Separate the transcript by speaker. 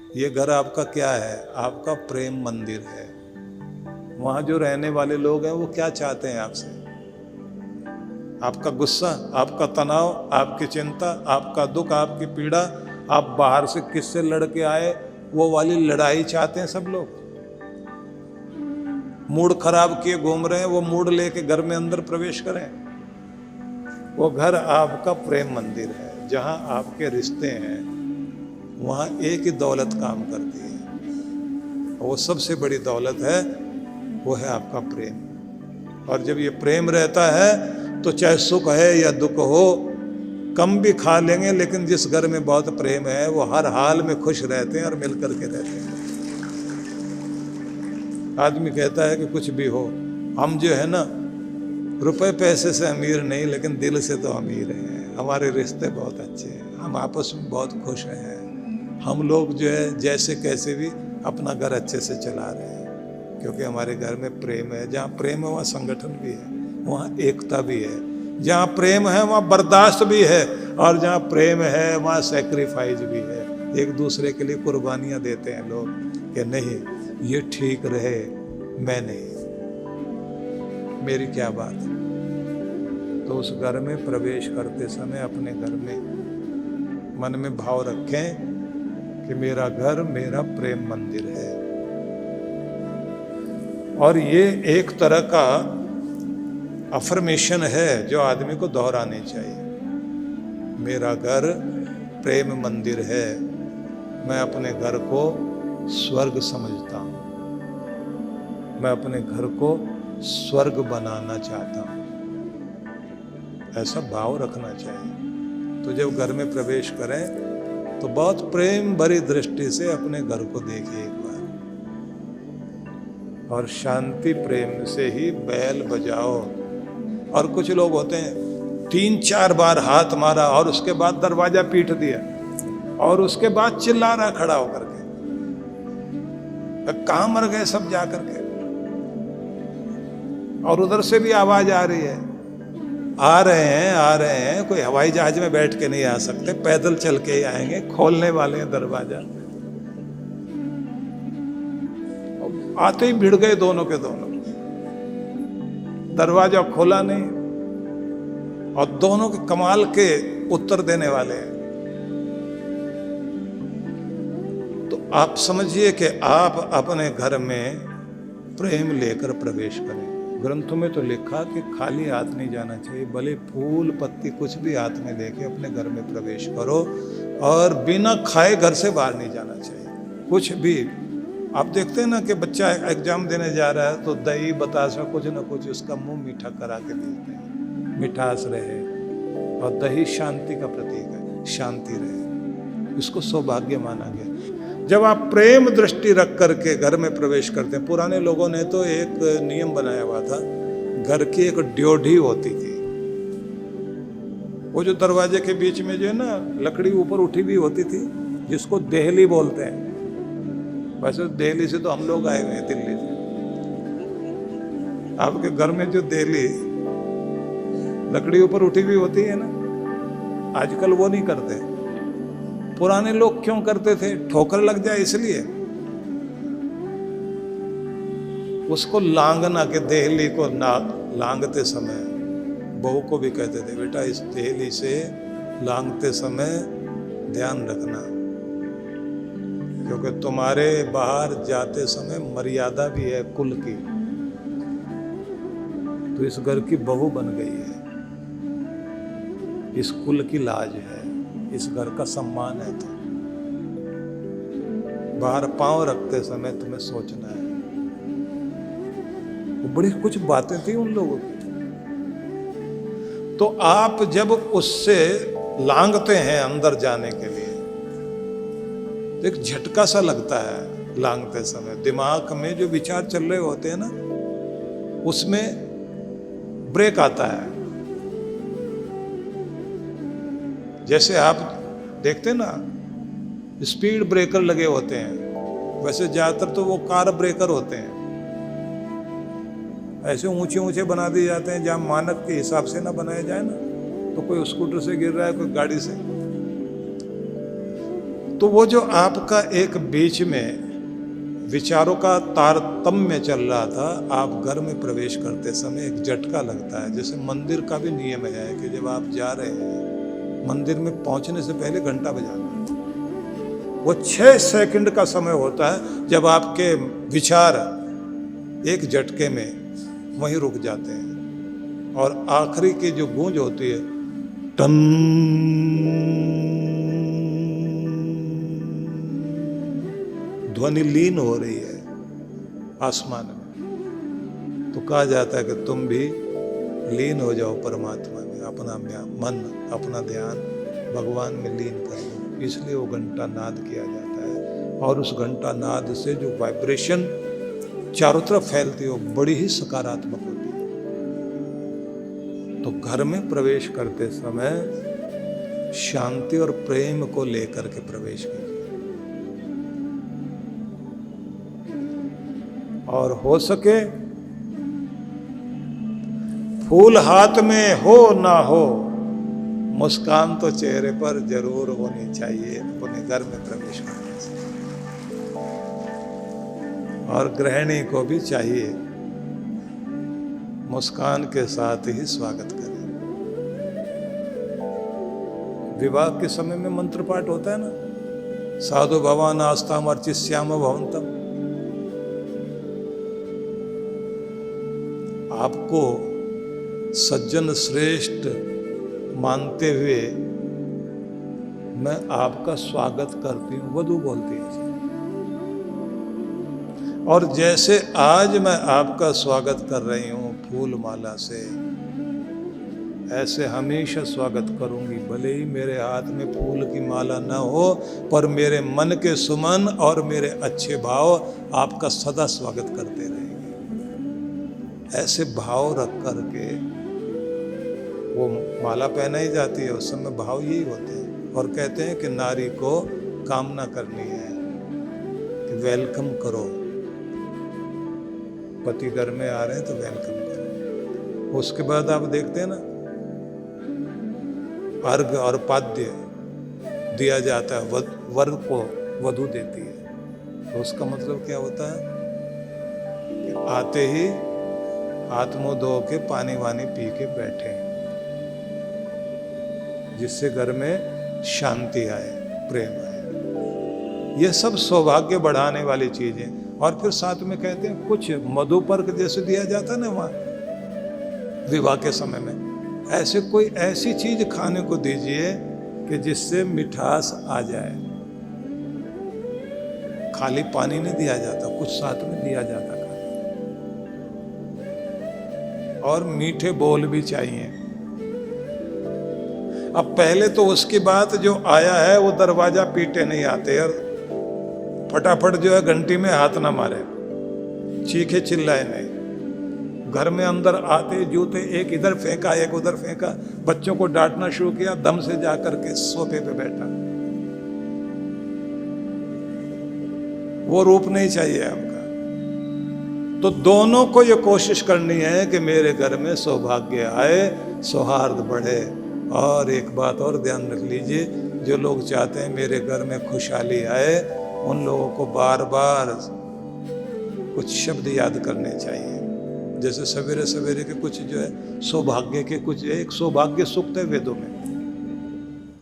Speaker 1: ये घर आपका क्या है? आपका प्रेम मंदिर है। वहां जो रहने वाले लोग हैं वो क्या चाहते हैं आपसे? आपका गुस्सा, आपका तनाव, आपकी चिंता, आपका दुख, आपकी पीड़ा, आप बाहर से किससे लड़ के आए वो वाली लड़ाई चाहते हैं सब लोग। मूड खराब किए घूम रहे हैं, वो मूड लेके घर में अंदर प्रवेश करें। वो घर आपका प्रेम मंदिर है। जहां आपके रिश्ते हैं वहां एक ही दौलत काम करती है, वो सबसे बड़ी दौलत है, वो है आपका प्रेम। और जब ये प्रेम रहता है तो चाहे सुख है या दुख हो कम भी खा लेंगे, लेकिन जिस घर में बहुत प्रेम है वो हर हाल में खुश रहते हैं और मिल करके रहते हैं। आदमी कहता है कि कुछ भी हो, हम जो है ना रुपए पैसे से अमीर नहीं, लेकिन दिल से तो अमीर हैं। हमारे रिश्ते बहुत अच्छे हैं, हम आपस में बहुत खुश हैं। हम लोग जो है जैसे कैसे भी अपना घर अच्छे से चला रहे हैं, क्योंकि हमारे घर में प्रेम है। जहाँ प्रेम है वहाँ संगठन भी है, वहाँ एकता भी है। जहाँ प्रेम है वहाँ बर्दाश्त भी है, और जहाँ प्रेम है वहाँ सैक्रिफाइस भी है। एक दूसरे के लिए कुर्बानियाँ देते हैं लोग कि नहीं ये ठीक रहे, मैं नहीं, मेरी क्या बात है। तो उस घर में प्रवेश करते समय अपने घर में मन में भाव रखें कि मेरा घर मेरा प्रेम मंदिर है। और ये एक तरह का अफर्मेशन है जो आदमी को दोहरानी चाहिए। मेरा घर प्रेम मंदिर है, मैं अपने घर को स्वर्ग समझता हूँ, मैं अपने घर को स्वर्ग बनाना चाहता हूँ, ऐसा भाव रखना चाहिए। तो जब घर में प्रवेश करें तो बहुत प्रेम भरी दृष्टि से अपने घर को देखिए एक बार, और शांति प्रेम से ही बैल बजाओ। और कुछ लोग होते हैं 3-4 बार हाथ मारा और उसके बाद दरवाजा पीट दिया, और उसके बाद चिल्ला रहा खड़ा होकर के, कहाँ मर गए सब जा करके। और उधर से भी आवाज आ रही है, आ रहे हैं, कोई हवाई जहाज में बैठ के नहीं आ सकते, पैदल चल के ही आएंगे, खोलने वाले हैं दरवाजा। आते ही भिड़ गए दोनों के दोनों, दरवाजा खोला नहीं, और दोनों के कमाल के उत्तर देने वाले हैं। तो आप समझिए कि आप अपने घर में प्रेम लेकर प्रवेश करें। ग्रंथों में तो लिखा कि खाली हाथ नहीं जाना चाहिए, भले फूल पत्ती कुछ भी हाथ में लेके अपने घर में प्रवेश करो, और बिना खाए घर से बाहर नहीं जाना चाहिए। कुछ भी आप देखते हैं ना कि बच्चा एग्जाम देने जा रहा है तो दही बतासा कुछ ना कुछ उसका मुंह मीठा करा के देते हैं, मिठास रहे। और दही शांति का प्रतीक है, शांति रहे, इसको सौभाग्य माना गया। जब आप प्रेम दृष्टि रख करके घर में प्रवेश करते हैं, पुराने लोगों ने तो एक नियम बनाया हुआ था, घर की एक ड्योढ़ी होती थी, वो जो दरवाजे के बीच में जो है ना लकड़ी ऊपर उठी हुई होती थी, जिसको देहली बोलते हैं। वैसे दिल्ली से तो हम लोग आए हुए हैं, दिल्ली से। आपके घर में जो देहली लकड़ी ऊपर उठी हुई होती है ना, आजकल वो नहीं करते। पुराने लोग क्यों करते थे? ठोकर लग जाए इसलिए। उसको लांगना के देहली को लांगते समय बहू को भी कहते थे, बेटा इस देहली से लांगते समय ध्यान रखना, क्योंकि तुम्हारे बाहर जाते समय मर्यादा भी है कुल की, तो इस घर की बहू बन गई है, इस कुल की लाज है, इस घर का सम्मान है। तो बाहर पांव रखते समय तुम्हें सोचना है। वो बड़ी कुछ बातें थी उन लोगों की। तो आप जब उससे लांगते हैं अंदर जाने के लिए, तो एक झटका सा लगता है लांगते समय। दिमाग में जो विचार चल रहे होते हैं ना, उसमें ब्रेक आता है। जैसे आप देखते ना स्पीड ब्रेकर लगे होते हैं, वैसे ज्यादातर तो वो कार ब्रेकर होते हैं, ऐसे ऊंचे ऊंचे बना दिए जाते हैं, जहां मानक के हिसाब से ना बनाया जाए ना, तो कोई स्कूटर से गिर रहा है, कोई गाड़ी से, तो वो जो आपका एक बीच में विचारों का तारतम्य चल रहा था, आप घर में प्रवेश करते समय एक झटका लगता है। जैसे मंदिर का भी नियम है कि जब आप जा रहे हैं, मंदिर में पहुंचने से पहले घंटा बजाना, वो 6 सेकंड का समय होता है जब आपके विचार एक झटके में वहीं रुक जाते हैं और आखिरी की जो गूंज होती है, टन, ध्वनि लीन हो रही है आसमान में। तो कहा जाता है कि तुम भी लीन हो जाओ परमात्मा में, अपना मन, अपना ध्यान भगवान में लीन कर लो। इसलिए वो घंटा नाद किया जाता है और उस घंटा नाद से जो वाइब्रेशन चारों तरफ फैलती है वो बड़ी ही सकारात्मक होती है। तो घर में प्रवेश करते समय शांति और प्रेम को लेकर के प्रवेश कीजिए और हो सके फूल हाथ में हो ना हो, मुस्कान तो चेहरे पर जरूर होनी चाहिए अपने घर में प्रवेश करने से। और गृहिणी को भी चाहिए मुस्कान के साथ ही स्वागत करें। विवाह के समय में मंत्र पाठ होता है ना, साधु भवान आस्ताम अर्चिष्याम भवंतम। आपको सज्जन श्रेष्ठ मानते हुए मैं आपका स्वागत करती हूँ, वधू बोलती है। और जैसे आज मैं आपका स्वागत कर रही हूँ फूल माला से, ऐसे हमेशा स्वागत करूंगी। भले ही मेरे हाथ में फूल की माला न हो, पर मेरे मन के सुमन और मेरे अच्छे भाव आपका सदा स्वागत करते रहेंगे। ऐसे भाव रख करके वो माला पहनाई जाती है। उस समय भाव यही होते हैं। और कहते हैं कि नारी को कामना करनी है कि वेलकम करो, पति घर में आ रहे हैं तो वेलकम करो। उसके बाद आप देखते हैं ना, अर्घ और पाद्य दिया जाता है, वर को वधू देती है। तो उसका मतलब क्या होता है कि आते ही हाथ मुंह धो के पानी वानी पी के बैठे, जिससे घर में शांति आए, प्रेम आए। ये सब सौभाग्य बढ़ाने वाली चीजें। और फिर साथ में कहते हैं कुछ मधुपर्क जैसे दिया जाता है ना वहां विवाह के समय में, ऐसे कोई ऐसी चीज खाने को दीजिए कि जिससे मिठास आ जाए। खाली पानी नहीं दिया जाता, कुछ साथ में दिया जाता। और मीठे बोल भी चाहिए। अब पहले तो उसकी बात जो आया है वो दरवाजा पीटे नहीं आते और फटाफट जो है घंटी में हाथ ना मारे, चीखे चिल्लाए नहीं। घर में अंदर आते जूते एक इधर फेंका एक उधर फेंका, बच्चों को डांटना शुरू किया, दम से जाकर के सोफे पे बैठा। वो रूप नहीं चाहिए हमको। तो दोनों को ये कोशिश करनी है कि मेरे घर में सौभाग्य आए, सौहार्द बढ़े। और एक बात और ध्यान रख लीजिए, जो लोग चाहते हैं मेरे घर में खुशहाली आए, उन लोगों को बार बार कुछ शब्द याद करने चाहिए। जैसे सवेरे सवेरे के कुछ जो है सौभाग्य के कुछ, एक सौभाग्य सूक्त है वेदों में,